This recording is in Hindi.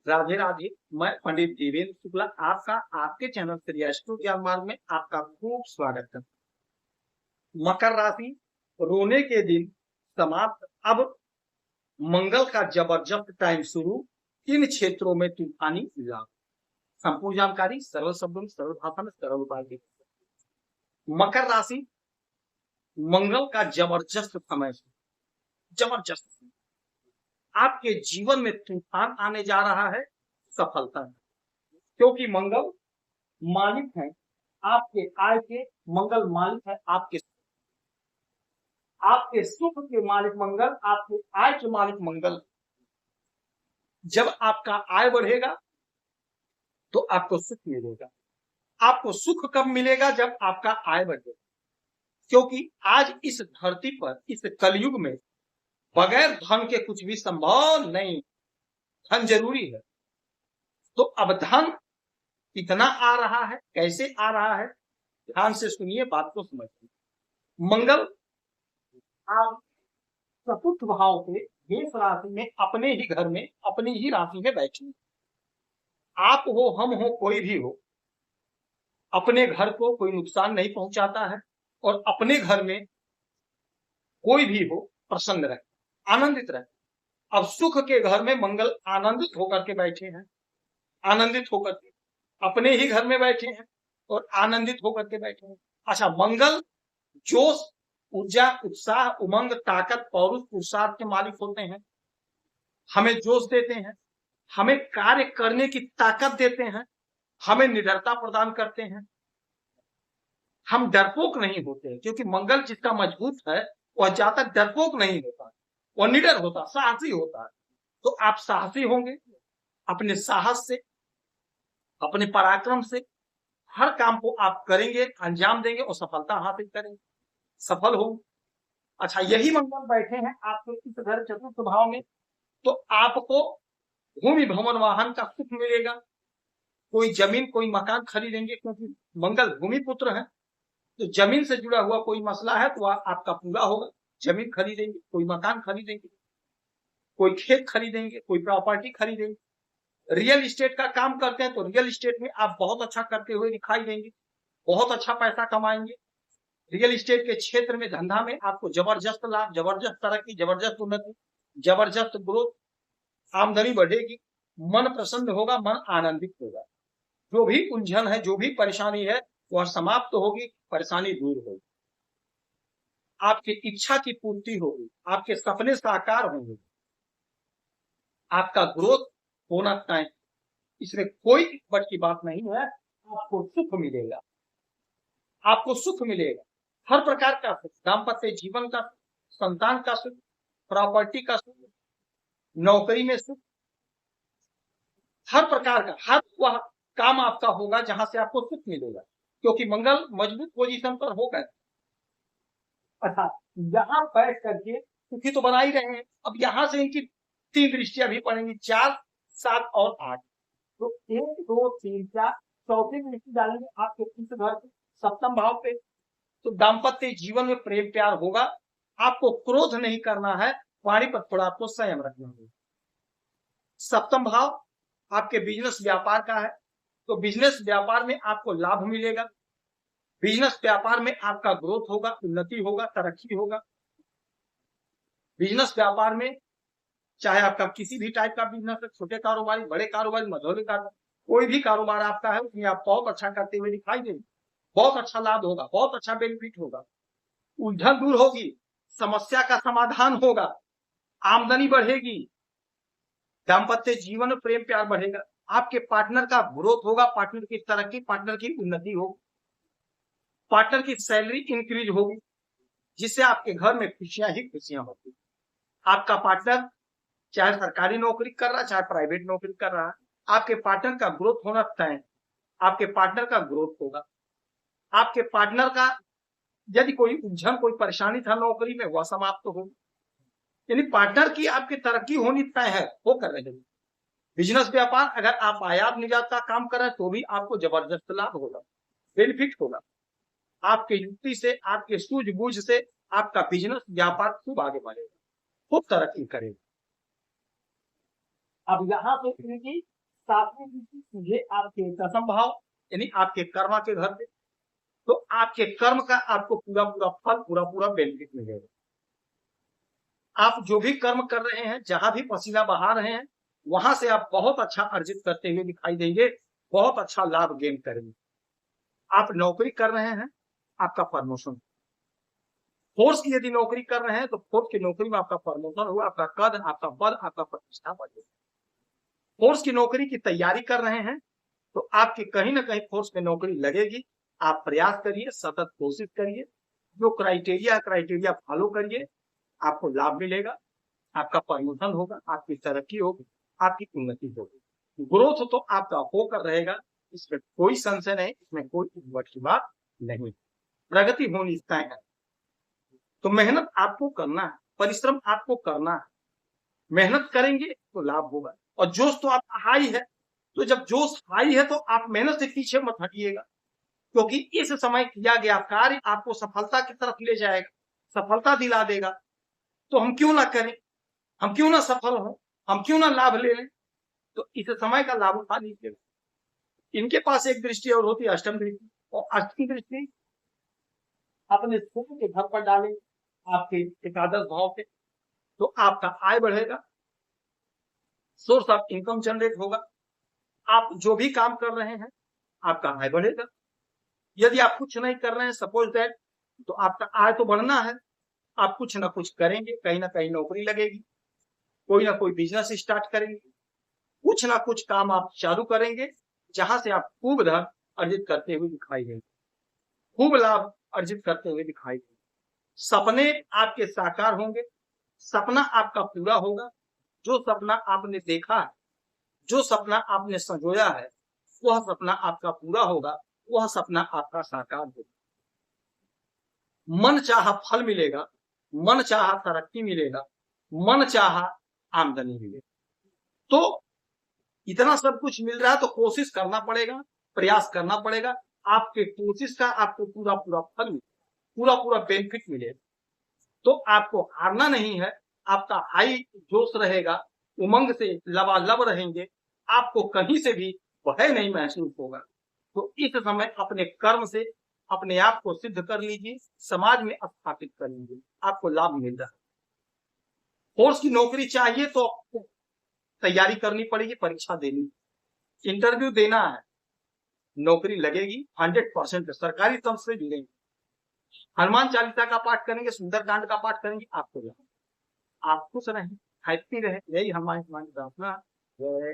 राधे राधे। मैं पंडित देवेंद्र शुक्ला आपका आपके चैनल श्री एस्ट्रो ज्ञान मार्ग में आपका खूब स्वागत करता हूं। मकर राशि, रोने के दिन समाप्त। अब मंगल का जबरदस्त टाइम शुरू। इन क्षेत्रों में तूफानी लाभ। संपूर्ण जानकारी सरल शब्दों में, सरल भाषा में, सरल उपाय के। मकर राशि, मंगल का जबरदस्त समय, जबरदस्त आपके जीवन में तूफान आने जा रहा है। सफलता, क्योंकि मंगल मालिक है आपके आय के, मंगल मालिक है आपके सुख के मालिक मंगल, आपके आय के मालिक मंगल। जब आपका आय बढ़ेगा तो आपको सुख मिलेगा। आपको सुख कब मिलेगा? जब आपका आय बढ़ेगा। क्योंकि आज इस धरती पर, इस कलयुग में बगैर धन के कुछ भी संभव नहीं। धन जरूरी है। तो अब धन कितना आ रहा है, कैसे आ रहा है, ध्यान से सुनिए, बात को समझिए। मंगल आप चतुर्थ भाव से मेष राशि में, अपने ही घर में, अपनी ही राशि में बैठे। आप हो, हम हो, कोई भी हो, अपने घर को कोई नुकसान नहीं पहुंचाता है। और अपने घर में कोई भी हो प्रसन्न रहे, आनंदित रहे। अब सुख के घर में मंगल आनंदित होकर के बैठे हैं, आनंदित होकर के अपने ही घर में बैठे हैं और आनंदित होकर के बैठे हैं। अच्छा, मंगल जोश, ऊर्जा, उत्साह, उमंग, ताकत, पौरुष, पुरुषार्थ के मालिक होते हैं। हमें जोश देते हैं, हमें कार्य करने की ताकत देते हैं, हमें निडरता प्रदान करते हैं। हम डरपोक नहीं होते, क्योंकि मंगल जिसका मजबूत है वह ज्यादा डरपोक नहीं होता, वह निडर होता, साहसी होता है। तो आप साहसी होंगे, अपने साहस से, अपने पराक्रम से हर काम को आप करेंगे, अंजाम देंगे और सफलता हासिल करेंगे, सफल होंगे। अच्छा, यही मंगल बैठे हैं आपके इस घर चतुर्थ भाव में, तो आपको भूमि भवन वाहन का सुख मिलेगा। कोई जमीन, कोई मकान खरीदेंगे, क्योंकि मंगल भूमि पुत्र है। तो जमीन से जुड़ा हुआ कोई मसला है तो वह आपका पूरा होगा। जमीन खरीदेंगे, कोई मकान खरीदेंगे, कोई खेत खरीदेंगे, कोई प्रॉपर्टी खरीदेंगे। रियल इस्टेट का काम करते हैं तो रियल इस्टेट में आप बहुत अच्छा करते हुए दिखाई देंगे, बहुत अच्छा पैसा कमाएंगे। रियल इस्टेट के क्षेत्र में, धंधा में आपको जबरदस्त लाभ, जबरदस्त तरक्की, जबरदस्त उन्नति, जबरदस्त ग्रोथ, आमदनी बढ़ेगी, मन प्रसन्न होगा, मन आनंदित होगा। जो भी उलझन है, जो भी परेशानी है, वह समाप्त होगी, परेशानी दूर होगी, आपकी इच्छा की पूर्ति होगी, आपके सपने साकार होंगे, आपका ग्रोथ होना तय। इसमें कोई बट की बात नहीं है। आपको सुख मिलेगा, आपको सुख मिलेगा, हर प्रकार का सुख, दाम्पत्य जीवन का सुख, संतान का सुख, प्रॉपर्टी का सुख, नौकरी में सुख, हर प्रकार का, हर वह काम आपका होगा जहां से आपको सुख मिलेगा, क्योंकि मंगल मजबूत पोजीशन पर होगा। अच्छा, यहां बैठ करके सुखी तो बना ही रहे हैं, अब यहां से इनकी 3 दृष्टियां भी पड़ेंगी, 4, 7 और 8। तो 1, 2, 3, 4 चौथी दृष्टि डालेंगे आपके इस घर के सप्तम भाव पे। तो दाम्पत्य जीवन में प्रेम प्यार होगा। आपको क्रोध नहीं करना है, वाणी पर थोड़ा आपको संयम रखना होगा। सप्तम भाव आपके बिजनेस व्यापार का है, तो बिजनेस व्यापार में आपको लाभ मिलेगा। बिजनेस व्यापार में आपका ग्रोथ होगा, उन्नति होगा, तरक्की होगा। बिजनेस व्यापार में चाहे आपका किसी भी टाइप का बिजनेस है, छोटे कारोबारी, बड़े कारोबारी, मझोले कारोबारी, कोई भी कारोबार आपका है, उसमें आप बहुत अच्छा करते हुए दिखाई देंगे। बहुत अच्छा लाभ होगा, बहुत अच्छा बेनिफिट होगा, उलझन दूर होगी, समस्या का समाधान होगा, आमदनी बढ़ेगी, दाम्पत्य जीवन में प्रेम प्यार बढ़ेगा, आपके पार्टनर का ग्रोथ होगा, पार्टनर की तरक्की, पार्टनर की उन्नति होगी, पार्टनर की सैलरी इंक्रीज होगी, जिससे आपके घर में खुशियां ही खुशियां होगी। आपका पार्टनर चाहे सरकारी नौकरी कर रहा है, चाहे प्राइवेट नौकरी कर रहा है, आपके पार्टनर का ग्रोथ होना तय। आपके पार्टनर का ग्रोथ होगा। आपके पार्टनर का यदि कोई उलझन, कोई परेशानी था नौकरी में, वह समाप्त होगी। यानी पार्टनर की आपकी तरक्की होनी तय है, वो कर रहे हैं। बिजनेस व्यापार, अगर आप आयात निर्यात का काम कर रहे हैं तो भी आपको जबरदस्त लाभ होगा, बेनिफिट होगा। आपके युक्ति से, आपके सूझबूझ से आपका बिजनेस व्यापार खूब आगे बढ़ेगा, खूब तरक्की करेगा। अब यहाँ पे इनकी सातवीं दृष्टि ये आपके दशम भाव यानी आपके कर्मा के घर पे, तो आपके कर्म का आपको पूरा पूरा फल, पूरा पूरा बेनिफिट मिलेगा। आप जो भी कर्म कर रहे हैं, जहां भी पसीना बहा रहे हैं, वहां से आप बहुत अच्छा अर्जित करते हुए दिखाई देंगे, बहुत अच्छा लाभ गेन करेंगे। आप नौकरी कर रहे हैं, आपका प्रमोशन, फोर्स की यदि नौकरी कर रहे हैं तो फोर्स की नौकरी में आपका प्रमोशन होगा, आपका कद, आपका पद, आपका प्रतिष्ठा बढ़ेगा। फोर्स की नौकरी की तैयारी कर रहे हैं तो आपकी कहीं ना कहीं फोर्स में नौकरी लगेगी। आप प्रयास करिए, सतत कोशिश करिए, जो क्राइटेरिया फॉलो करिए, आपको लाभ मिलेगा, आपका प्रमोशन होगा, आपकी तरक्की होगी, आपकी उन्नति होगी। ग्रोथ तो आपका होकर रहेगा, इसमें कोई संशय नहीं, इसमें कोई उद्भट की बात नहीं। प्रगति होनी तय है। तो मेहनत आपको करना है, परिश्रम आपको करना है। मेहनत करेंगे तो लाभ होगा। और जोश तो आपका हाई है, तो जब जोश हाई है तो आप मेहनत से पीछे मत हटिएगा, क्योंकि इस समय किया गया कार्य आपको सफलता की तरफ ले जाएगा, सफलता दिला देगा। तो हम क्यों ना करें, हम क्यों ना सफल हो, हम क्यों ना लाभ ले लें। तो इस समय का लाभ उठा लीजिएगा। इनके पास एक दृष्टि और होती है अष्टम दृष्टि, और अष्टम दृष्टि अपने सूर्य के घर पर डालें, आपके एकादश भाव पे, तो आपका आय बढ़ेगा, सोर्स ऑफ इनकम जनरेट होगा। आप जो भी काम कर रहे हैं आपका आय बढ़ेगा। यदि आप कुछ नहीं कर रहे हैं, सपोज दैट, तो आपका आय तो बढ़ना है। आप कुछ ना कुछ करेंगे, कहीं ना कहीं नौकरी लगेगी, कोई ना कोई बिजनेस स्टार्ट करेंगे, कुछ ना कुछ काम आप चालू करेंगे, जहां से आप खूब धन अर्जित करते हुए दिखाई देंगे, खूब लाभ अर्जित करते हुए दिखाई देंगे। सपने आपके साकार होंगे, सपना आपका पूरा होगा। जो सपना आपने देखा है, जो सपना आपने संजोया है, वह सपना आपका पूरा होगा, वह सपना आपका साकार होगा। मन चाहा फल मिलेगा, मन चाहा तरक्की मिलेगा, मन चाहा आमदनी मिलेगा। तो इतना सब कुछ मिल रहा है तो कोशिश करना पड़ेगा, प्रयास करना पड़ेगा। आपके कोशिश का आपको पूरा पूरा फल मिले, पूरा पूरा बेनिफिट मिले। तो आपको हारना नहीं है, आपका हाई जोश रहेगा, उमंग से लबालब रहेंगे, आपको कहीं से भी भय नहीं महसूस होगा। तो इस समय अपने कर्म से अपने आप को सिद्ध कर लीजिए, समाज में स्थापित कर लीजिए, आपको लाभ मिल रहा है। फोर्स की नौकरी चाहिए तो तैयारी करनी पड़ेगी, परीक्षा देनी, इंटरव्यू देना है, नौकरी लगेगी 100%। सरकारी तंत्र से जुड़ेंगे, हनुमान चालीसा का पाठ करेंगे, सुंदरकांड का पाठ करेंगे, आपको लाभ। आप खुश रहें, हैप्पी रहे, यही हमारी प्रार्थना है।